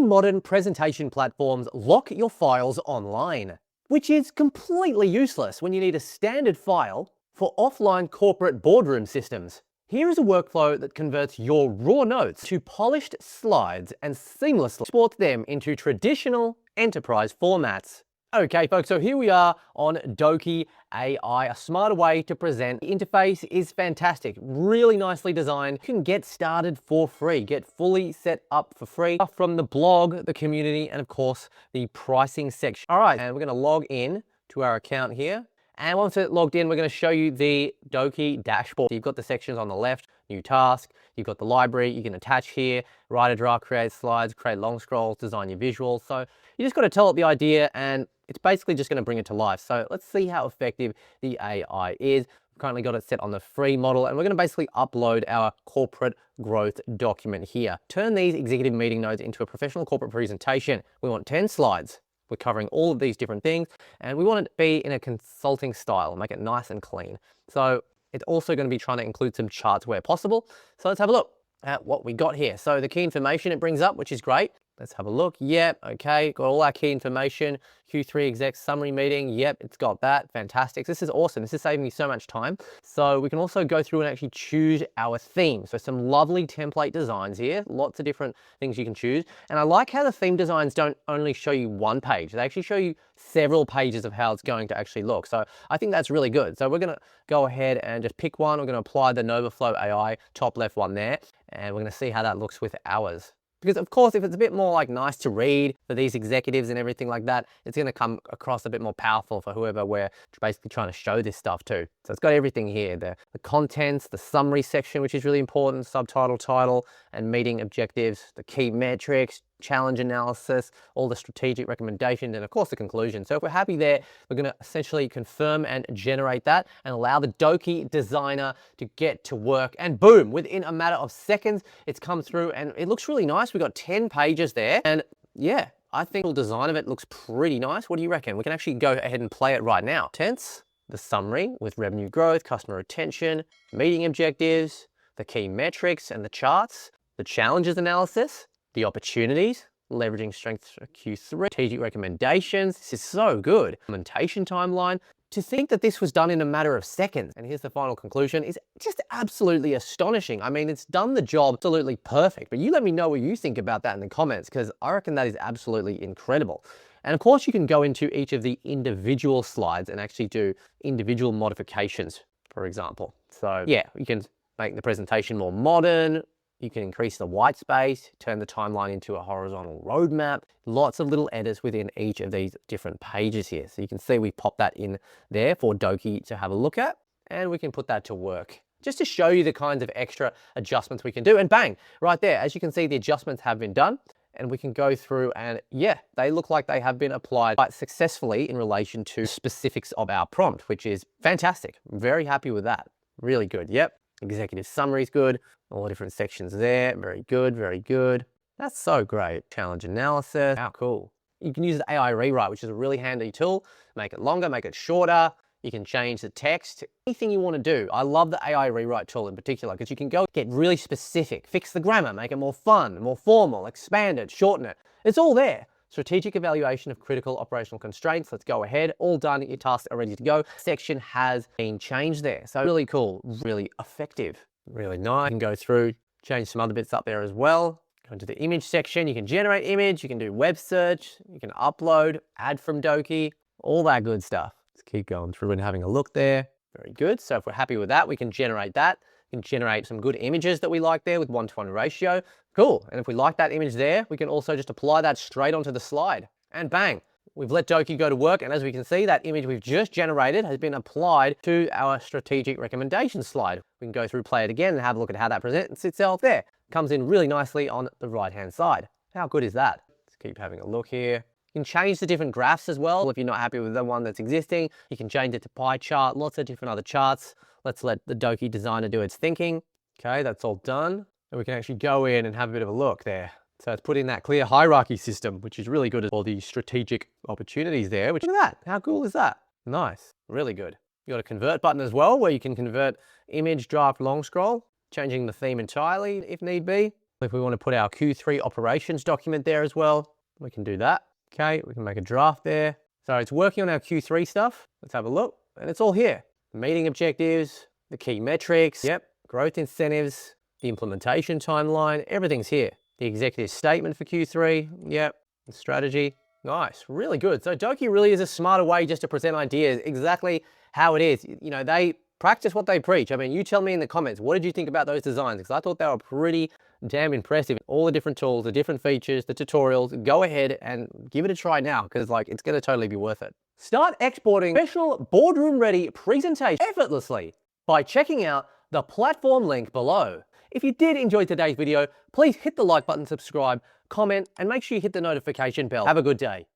modern presentation platforms lock your files online, which is completely useless when you need a standard file for offline corporate boardroom systems. Here is a workflow that converts your raw notes to polished slides and seamlessly exports them into traditional enterprise formats. Okay folks, so here we are on Doki AI, a smarter way to present. The interface is fantastic, really nicely designed. You can get started for free, get fully set up for free from the blog, the community, and of course the pricing section. All right, and we're gonna log in to our account here. And once it's logged in, we're going to show you the Doki dashboard. You've got the sections on the left, new task, you've got the library, you can attach here, write a draft, create slides, create long scrolls, design your visuals. So you just got to tell it the idea and it's basically just going to bring it to life. So let's see how effective the AI is. We've currently got it set on the free model and we're going to basically upload our corporate growth document here. Turn these executive meeting notes into a professional corporate presentation. We want 10 slides. We're covering all of these different things and we want it to be in a consulting style, make it nice and clean. So it's also going to be trying to include some charts where possible. So let's have a look at what we got here. So the key information it brings up, which is great. Let's have a look. Yep, okay, got all our key information. Q3 exec summary meeting. Yep, it's got that. Fantastic. This is awesome. This is saving me so much time. So we can also go through and actually choose our theme. So some lovely template designs here. Lots of different things you can choose. And I like how the theme designs don't only show you one page. They actually show you several pages of how it's going to actually look. So I think that's really good. So we're going to go ahead and just pick one. We're going to apply the NovaFlow AI top left one there. And we're going to see how that looks with ours. Because of course, if it's a bit more like nice to read for these executives and everything like that, it's going to come across a bit more powerful for whoever we're basically trying to show this stuff to. So it's got everything here, the contents, the summary section, which is really important, subtitle, title, and meeting objectives, the key metrics, challenge analysis, all the strategic recommendations, and of course the conclusion. So if we're happy there, we're going to essentially confirm and generate that and allow the Doki designer to get to work. And boom, within a matter of seconds, it's come through and it looks really nice. We've got 10 pages there. And yeah, I think the design of it looks pretty nice. What do you reckon? We can actually go ahead and play it right now. Tense, the summary with revenue growth, customer retention, meeting objectives, the key metrics and the charts, the challenges analysis, the opportunities, leveraging strengths for Q3, strategic recommendations. This is so good. Implementation timeline. To think that this was done in a matter of seconds, and here's the final conclusion, is just absolutely astonishing. I mean, it's done the job absolutely perfect, but you let me know what you think about that in the comments, because I reckon that is absolutely incredible. And of course, you can go into each of the individual slides and actually do individual modifications, for example. So yeah, you can make the presentation more modern. You can increase the white space, turn the timeline into a horizontal roadmap, lots of little edits within each of these different pages here. So you can see we pop that in there for Doki to have a look at, and we can put that to work just to show you the kinds of extra adjustments we can do. And bang, right there, as you can see, the adjustments have been done and we can go through and yeah, they look like they have been applied quite successfully in relation to specifics of our prompt, which is fantastic. I'm very happy with that. Really good. Yep. Executive summary is good. All the different sections there. Very good, very good. That's so great. Challenge analysis. How cool. You can use the AI rewrite, which is a really handy tool. Make it longer, make it shorter. You can change the text, anything you want to do. I love the AI rewrite tool in particular because you can go get really specific, fix the grammar, make it more fun, more formal, expand it, shorten it. It's all there. Strategic evaluation of critical operational constraints. Let's go ahead. All done. Your tasks are ready to go. Section has been changed there. So really cool, really effective, really nice. You can go through, change some other bits up there as well. Go into the image section. You can generate image. You can do web search. You can upload, add from Doki, all that good stuff. Let's keep going through and having a look there. Very good. So if we're happy with that, we can generate that. We can generate some good images that we like there with 1:1 ratio. Cool. And if we like that image there, we can also just apply that straight onto the slide. And bang, we've let Doki go to work. And as we can see, that image we've just generated has been applied to our strategic recommendation slide. We can go through, play it again, and have a look at how that presents itself there. Comes in really nicely on the right-hand side. How good is that? Let's keep having a look here. You can change the different graphs as well. If you're not happy with the one that's existing, you can change it to pie chart, lots of different other charts. Let's let the Doki designer do its thinking. Okay, that's all done. And we can actually go in and have a bit of a look there. So it's put in that clear hierarchy system, which is really good for the strategic opportunities there. Which, look at that, how cool is that? Nice, really good. You got a convert button as well, where you can convert image, draft, long scroll, changing the theme entirely if need be. If we want to put our Q3 operations document there as well, we can do that. Okay, we can make a draft there. So it's working on our Q3 stuff. Let's have a look. And it's all here. Meeting objectives, the key metrics, yep, growth incentives, the implementation timeline, everything's here. The executive statement for Q3, yep, the strategy. Nice, really good. So Doki really is a smarter way just to present ideas exactly how it is. You know, they practice what they preach. I mean, you tell me in the comments, what did you think about those designs? Because I thought they were pretty damn impressive. All the different tools, the different features, the tutorials, go ahead and give it a try now, because like it's gonna totally be worth it. Start exporting special boardroom ready presentation effortlessly by checking out the platform link below. If you did enjoy today's video, please hit the like button, subscribe, comment, and make sure you hit the notification bell. Have a good day.